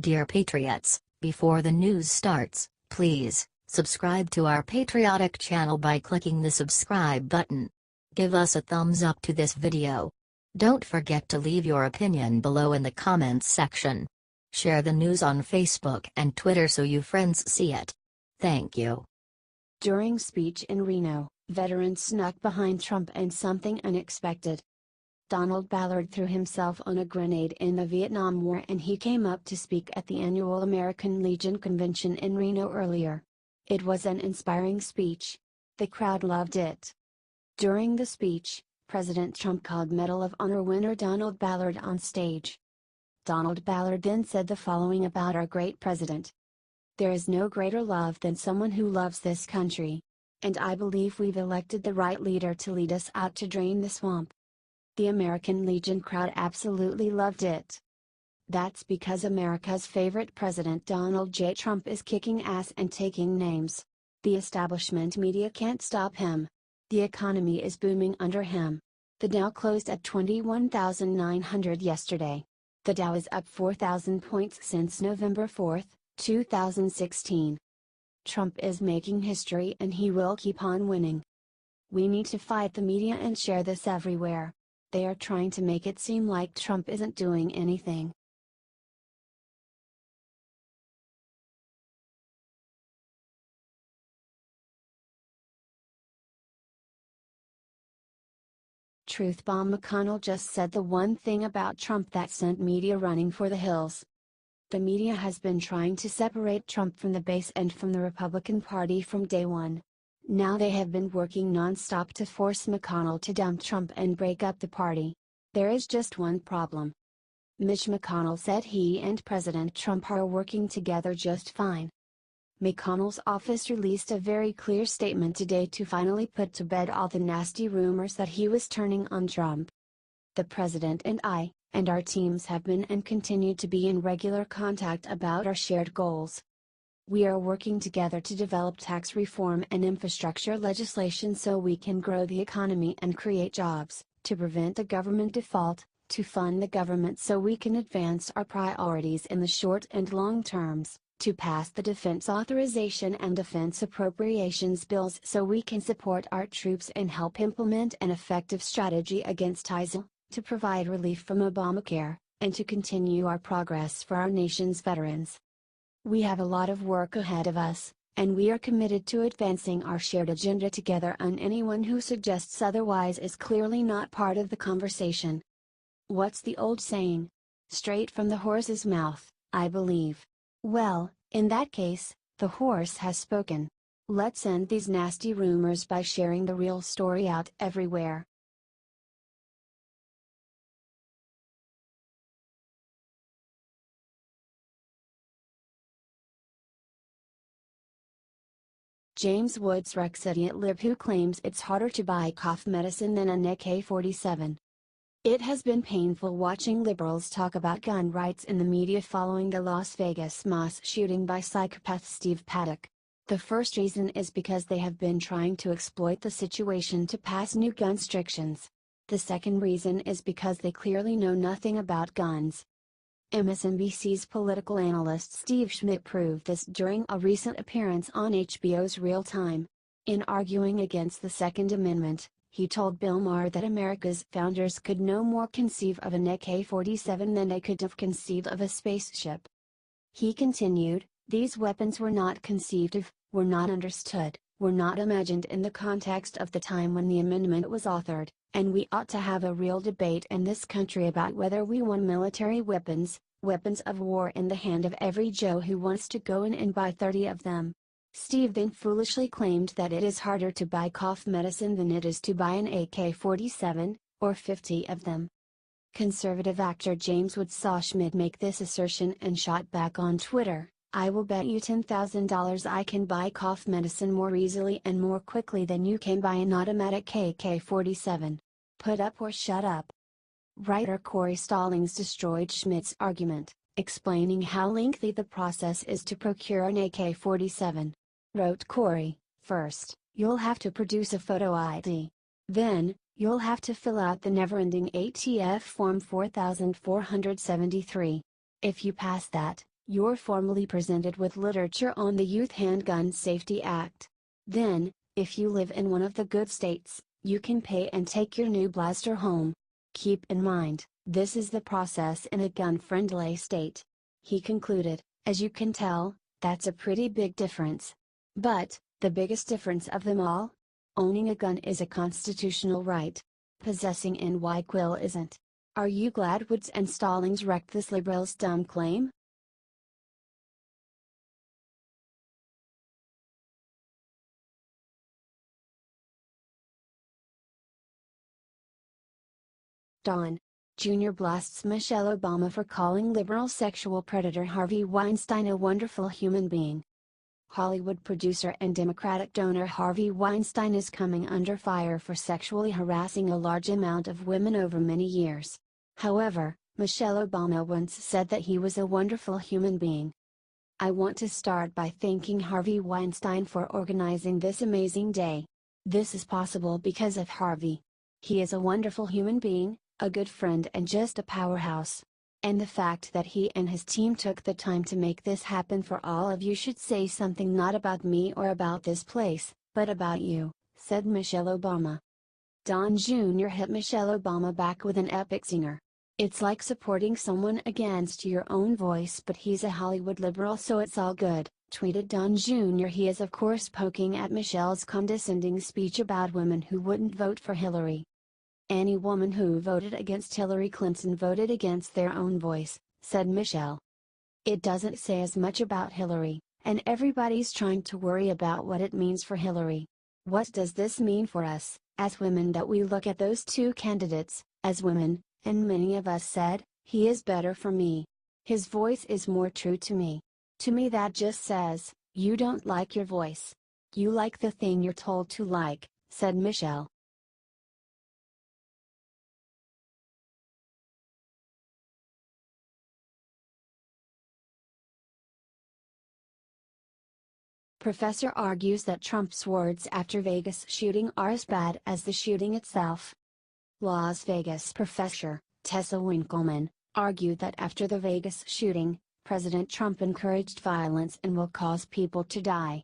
Dear Patriots, before the news starts, please subscribe to our patriotic channel by clicking the subscribe button. Give us a thumbs up to this video. Don't forget to leave your opinion below in the comments section. Share the news on Facebook and Twitter so your friends see it. Thank you. During speech in Reno, veterans snuck behind Trump and something unexpected. Donald Ballard threw himself on a grenade in the Vietnam War and he came up to speak at the annual American Legion convention in Reno earlier. It was an inspiring speech. The crowd loved it. During the speech, President Trump called Medal of Honor winner Donald Ballard on stage. Donald Ballard then said the following about our great president. "There is no greater love than someone who loves this country. And I believe we've elected the right leader to lead us out to drain the swamp." The American Legion crowd absolutely loved it. That's because America's favorite president Donald J. Trump is kicking ass and taking names. The establishment media can't stop him. The economy is booming under him. The Dow closed at 21,900 yesterday. The Dow is up 4,000 points since November 4, 2016. Trump is making history and he will keep on winning. We need to fight the media and share this everywhere. They are trying to make it seem like Trump isn't doing anything. Truth bomb McConnell just said the one thing about Trump that sent media running for the hills. The media has been trying to separate Trump from the base and from the Republican Party from day one. Now they have been working non-stop to force McConnell to dump Trump and break up the party. There is just one problem. Mitch McConnell said he and President Trump are working together just fine. McConnell's office released a very clear statement today to finally put to bed all the nasty rumors that he was turning on Trump. "The president and I, and our teams have been and continue to be in regular contact about our shared goals. We are working together to develop tax reform and infrastructure legislation so we can grow the economy and create jobs, to prevent the government default, to fund the government so we can advance our priorities in the short and long terms, to pass the defense authorization and defense appropriations bills so we can support our troops and help implement an effective strategy against ISIL, to provide relief from Obamacare, and to continue our progress for our nation's veterans. We have a lot of work ahead of us, and we are committed to advancing our shared agenda together, and anyone who suggests otherwise is clearly not part of the conversation." What's the old saying? Straight from the horse's mouth, I believe. Well, in that case, the horse has spoken. Let's end these nasty rumors by sharing the real story out everywhere. James Woods wrecks idiot lib who claims it's harder to buy cough medicine than an AK-47. It has been painful watching liberals talk about gun rights in the media following the Las Vegas mass shooting by psychopath Steve Paddock. The first reason is because they have been trying to exploit the situation to pass new gun restrictions. The second reason is because they clearly know nothing about guns. MSNBC's political analyst Steve Schmidt proved this during a recent appearance on HBO's Real Time. In arguing against the Second Amendment, he told Bill Maher that America's founders could no more conceive of an AK-47 than they could have conceived of a spaceship. He continued, "These weapons were not conceived of, were not understood, were not imagined in the context of the time when the amendment was authored, and we ought to have a real debate in this country about whether we want military weapons, weapons of war in the hand of every Joe who wants to go in and buy 30 of them." Steve then foolishly claimed that it is harder to buy cough medicine than it is to buy an AK-47, or 50 of them. Conservative actor James Woods saw Schmidt make this assertion and shot back on Twitter, "I will bet you $10,000 I can buy cough medicine more easily and more quickly than you can buy an automatic AK-47. Put up or shut up." Writer Corey Stallings destroyed Schmidt's argument, explaining how lengthy the process is to procure an AK-47. Wrote Corey, "First, you'll have to produce a photo ID. Then, you'll have to fill out the never-ending ATF Form 4473. If you pass that, You're formally presented with literature on the Youth Handgun Safety Act. Then, if you live in one of the good states, you can pay and take your new blaster home. Keep in mind, this is the process in a gun-friendly state. He concluded, as you can tell, that's a pretty big difference. But, the biggest difference of them all? Owning a gun is a constitutional right. Possessing NY isn't. Are you glad Woods and Stallings wrecked this liberal's dumb claim? Don Jr. blasts Michelle Obama for calling liberal sexual predator Harvey Weinstein a wonderful human being. Hollywood producer and Democratic donor Harvey Weinstein is coming under fire for sexually harassing a large amount of women over many years. However, Michelle Obama once said that he was a wonderful human being. I want to start by thanking Harvey Weinstein for organizing this amazing day. This is possible because of Harvey. He is a wonderful human being, a good friend and just a powerhouse. And the fact that he and his team took the time to make this happen for all of you should say something not about me or about this place, but about you, said Michelle Obama. Don Jr. hit Michelle Obama back with an epic zinger. It's like supporting someone against your own voice, but he's a Hollywood liberal so it's all good, tweeted Don Jr. He is of course poking at Michelle's condescending speech about women who wouldn't vote for Hillary. Any woman who voted against Hillary Clinton voted against their own voice, said Michelle. It doesn't say as much about Hillary, and everybody's trying to worry about what it means for Hillary. What does this mean for us, as women, that we look at those two candidates, as women, and many of us said, he is better for me. His voice is more true to me. To me that just says, you don't like your voice. You like the thing you're told to like, said Michelle. Professor argues that Trump's words after Vegas shooting are as bad as the shooting itself. Las Vegas professor, Tessa Winkleman, argued that after the Vegas shooting, President Trump encouraged violence and will cause people to die.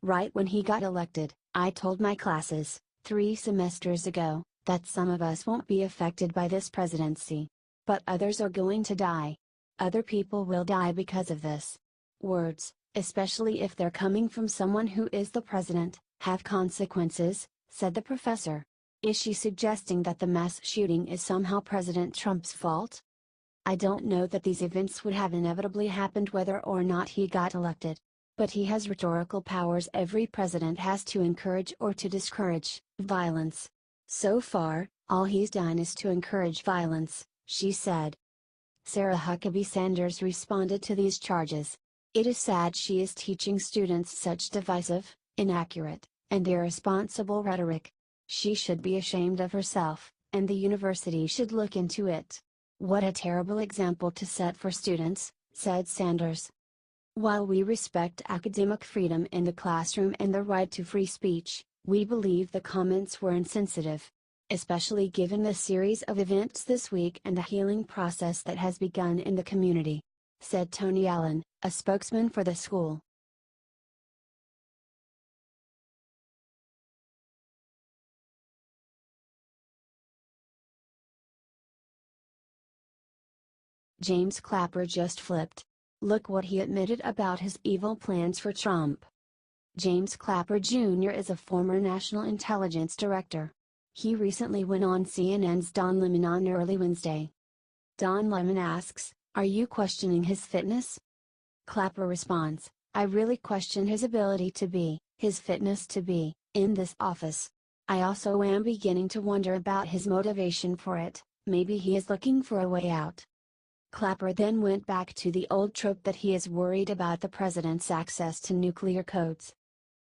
Right when he got elected, I told my classes, 3 semesters ago, that some of us won't be affected by this presidency. But others are going to die. Other people will die because of this. Words, especially if they're coming from someone who is the president, have consequences, said the professor. Is she suggesting that the mass shooting is somehow President Trump's fault? I don't know that these events would have inevitably happened whether or not he got elected. But he has rhetorical powers every president has to encourage or to discourage violence. So far, all he's done is to encourage violence, she said. Sarah Huckabee Sanders responded to these charges. It is sad she is teaching students such divisive, inaccurate, and irresponsible rhetoric. She should be ashamed of herself, and the university should look into it. What a terrible example to set for students, said Sanders. While we respect academic freedom in the classroom and the right to free speech, we believe the comments were insensitive. Especially given the series of events this week and the healing process that has begun in the community, said Tony Allen, a spokesman for the school. James Clapper just flipped. Look what he admitted about his evil plans for Trump. James Clapper Jr. is a former National Intelligence Director. He recently went on CNN's Don Lemon on early Wednesday. Don Lemon asks, "Are you questioning his fitness?" Clapper responds, "I really question his ability to be, his fitness to be, in this office. I also am beginning to wonder about his motivation for it, maybe he is looking for a way out." Clapper then went back to the old trope that he is worried about the president's access to nuclear codes.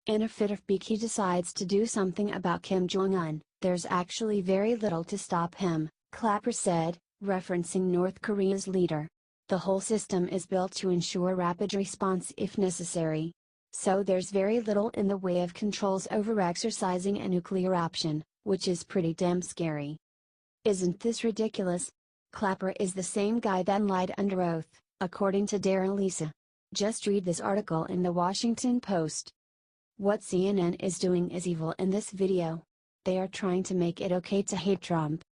In a fit of pique he decides to do something about Kim Jong-un. "There's actually very little to stop him," Clapper said, referencing North Korea's leader. "The whole system is built to ensure rapid response if necessary. So there's very little in the way of controls over exercising a nuclear option, which is pretty damn scary." Isn't this ridiculous? Clapper is the same guy that lied under oath, according to Darren Lisa. Just read this article in the Washington Post. What CNN is doing is evil in this video. They are trying to make it okay to hate Trump.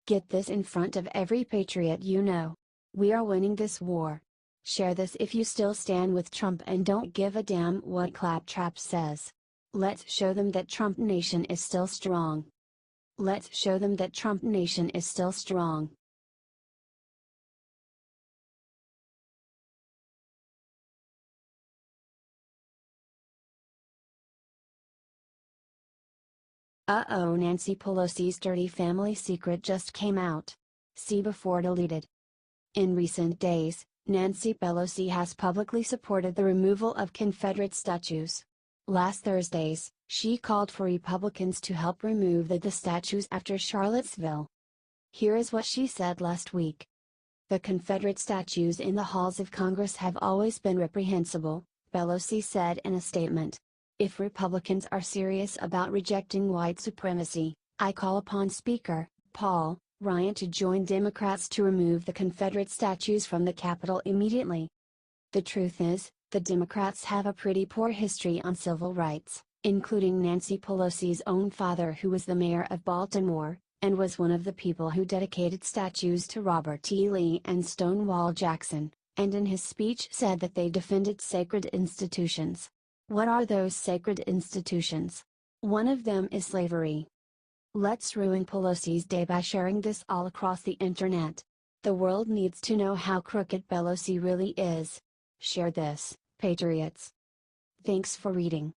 Get this in front of every patriot you know. We are winning this war. Share this if you still stand with Trump and don't give a damn what Claptrap says. Let's show them that Trump Nation is still strong. Let's show them that Trump Nation is still strong. Uh-oh, Nancy Pelosi's dirty family secret just came out. See before deleted. In recent days, Nancy Pelosi has publicly supported the removal of Confederate statues. Last Thursdays, she called for Republicans to help remove the statues after Charlottesville. Here is what she said last week. The Confederate statues in the halls of Congress have always been reprehensible, Pelosi said in a statement. If Republicans are serious about rejecting white supremacy, I call upon Speaker Paul Ryan to join Democrats to remove the Confederate statues from the Capitol immediately. The truth is, the Democrats have a pretty poor history on civil rights, including Nancy Pelosi's own father, who was the mayor of Baltimore, and was one of the people who dedicated statues to Robert E. Lee and Stonewall Jackson, and in his speech said that they defended sacred institutions. What are those sacred institutions? One of them is slavery. Let's ruin Pelosi's day by sharing this all across the internet. The world needs to know how crooked Pelosi really is. Share this, patriots. Thanks for reading.